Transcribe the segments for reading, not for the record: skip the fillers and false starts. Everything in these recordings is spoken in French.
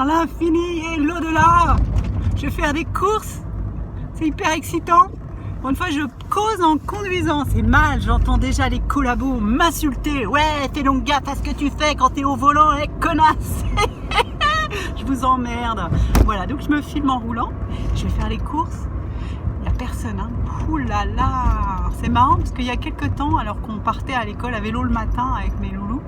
vers l'infini et l'au-delà. Je vais faire des courses, c'est hyper excitant. Pour une fois, je cause en conduisant, c'est mal, j'entends déjà les collabos m'insulter. Ouais, fais donc gaffe à ce que tu fais quand t'es au volant, connasse. Je vous emmerde. Voilà, donc je me filme en roulant, je vais faire les courses. Il n'y a personne, hein. Ouh là là. C'est marrant parce qu'il y a quelques temps, alors qu'on partait à l'école à vélo le matin avec mes loulous,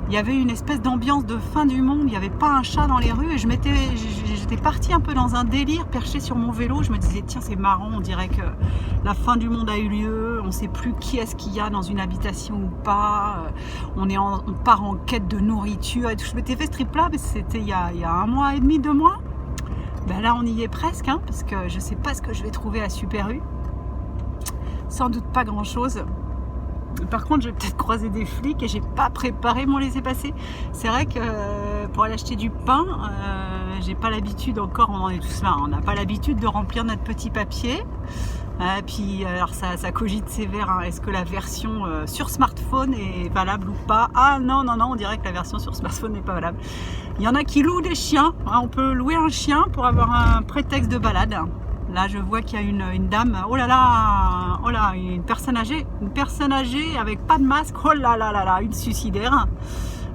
il y avait une espèce d'ambiance de fin du monde, il n'y avait pas un chat dans les rues et j'étais partie un peu dans un délire, perché sur mon vélo. Je me disais tiens, c'est marrant, on dirait que la fin du monde a eu lieu, on ne sait plus qui est-ce qu'il y a dans une habitation ou pas, on part en quête de nourriture et tout. Je m'étais fait ce trip là, mais c'était il y a 1 mois et demi, 2 mois. Ben là on y est presque, hein, parce que je ne sais pas ce que je vais trouver à Super U. Sans doute pas grand chose. Par contre, je vais peut-être croiser des flics et j'ai pas préparé mon laissez-passer. C'est vrai que pour aller acheter du pain, j'ai pas l'habitude encore, on en est tous là, on n'a pas l'habitude de remplir notre petit papier. Puis alors ça cogite sévère, hein. Est-ce que la version sur smartphone est valable ou pas? Ah non, on dirait que la version sur smartphone n'est pas valable. Il y en a qui louent des chiens, hein. On peut louer un chien pour avoir un prétexte de balade. Là, je vois qu'il y a une dame, oh là là, une personne âgée avec pas de masque, oh là là là là, une suicidaire.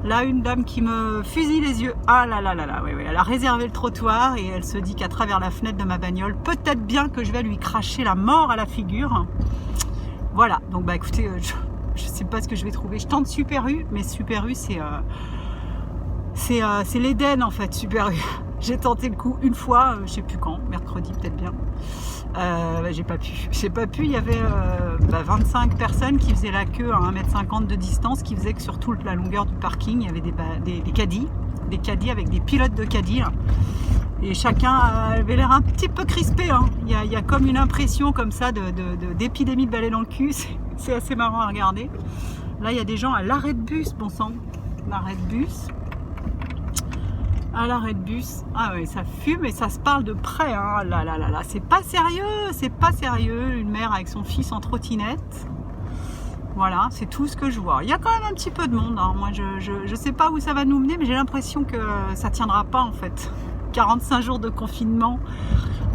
Là, une dame qui me fusille les yeux, ah là là là là, oui, elle a réservé le trottoir et elle se dit qu'à travers la fenêtre de ma bagnole, peut-être bien que je vais lui cracher la mort à la figure. Voilà, donc bah écoutez, je sais pas ce que je vais trouver. Je tente Super U, mais Super U, c'est l'Éden en fait, Super U. J'ai tenté le coup une fois, je sais plus quand, mercredi peut-être bien. J'ai pas pu, il y avait 25 personnes qui faisaient la queue à 1,50 m de distance, qui faisait que sur toute la longueur du parking, il y avait des caddies avec des pilotes de caddies. Et chacun avait l'air un petit peu crispé, hein. Il y a comme une impression comme ça d'épidémie de balai dans le cul, c'est assez marrant à regarder. Là, il y a des gens à l'arrêt de bus, bon sang, l'arrêt de bus. À l'arrêt de bus, ah ouais, ça fume et ça se parle de près, hein. Là, c'est pas sérieux, une mère avec son fils en trottinette. Voilà, c'est tout ce que je vois. Il y a quand même un petit peu de monde, hein. Moi, je sais pas où ça va nous mener, mais j'ai l'impression que ça tiendra pas en fait. 45 jours de confinement,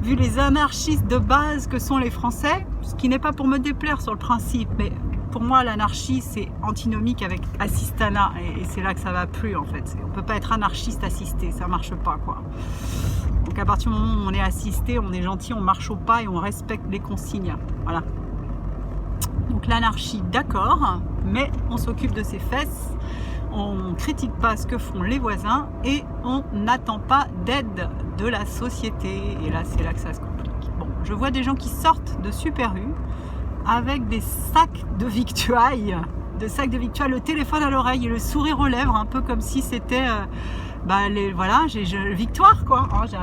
vu les anarchistes de base que sont les Français, ce qui n'est pas pour me déplaire sur le principe, mais pour moi, l'anarchie, c'est antinomique avec assistanat, et c'est là que ça va plus en fait. On peut pas être anarchiste assisté, ça marche pas quoi. Donc à partir du moment où on est assisté, on est gentil, on marche au pas et on respecte les consignes. Voilà. Donc l'anarchie, d'accord, mais on s'occupe de ses fesses, on critique pas ce que font les voisins et on n'attend pas d'aide de la société. Et là, c'est là que ça se complique. Bon, je vois des gens qui sortent de Super U avec des sacs de victuailles, le téléphone à l'oreille et le sourire aux lèvres, un peu comme si c'était voilà, victoire quoi, hein. J'ai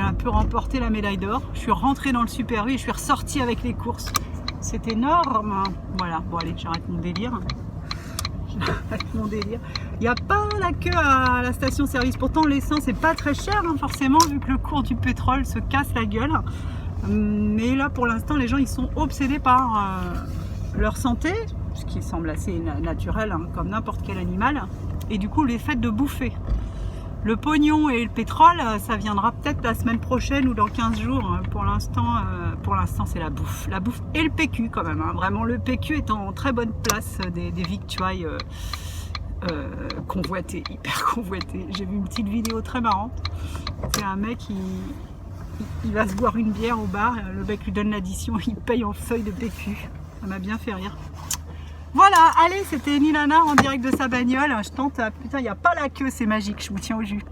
un peu remporté la médaille d'or. Je suis rentrée dans le Super U et je suis ressortie avec les courses. C'est énorme. Voilà, bon allez, j'arrête mon délire. Il n'y a pas la queue à la station-service. Pourtant, l'essence n'est pas très cher, hein, forcément, vu que le cours du pétrole se casse la gueule. Mais là, pour l'instant, les gens ils sont obsédés par leur santé, ce qui semble assez naturel, hein, comme n'importe quel animal. Et du coup, les faits de bouffer. Le pognon et le pétrole, ça viendra peut-être la semaine prochaine ou dans 15 jours. Pour l'instant, c'est la bouffe. La bouffe et le PQ quand même, hein. Vraiment, le PQ est en très bonne place des victuailles convoitées, hyper convoitées. J'ai vu une petite vidéo très marrante. C'est un mec il va se boire une bière au bar, le mec lui donne l'addition, il paye en feuille de PQ. Ça m'a bien fait rire. Voilà, allez, c'était Nilana en direct de sa bagnole. Je tente, putain, il n'y a pas la queue, c'est magique, je vous tiens au jus.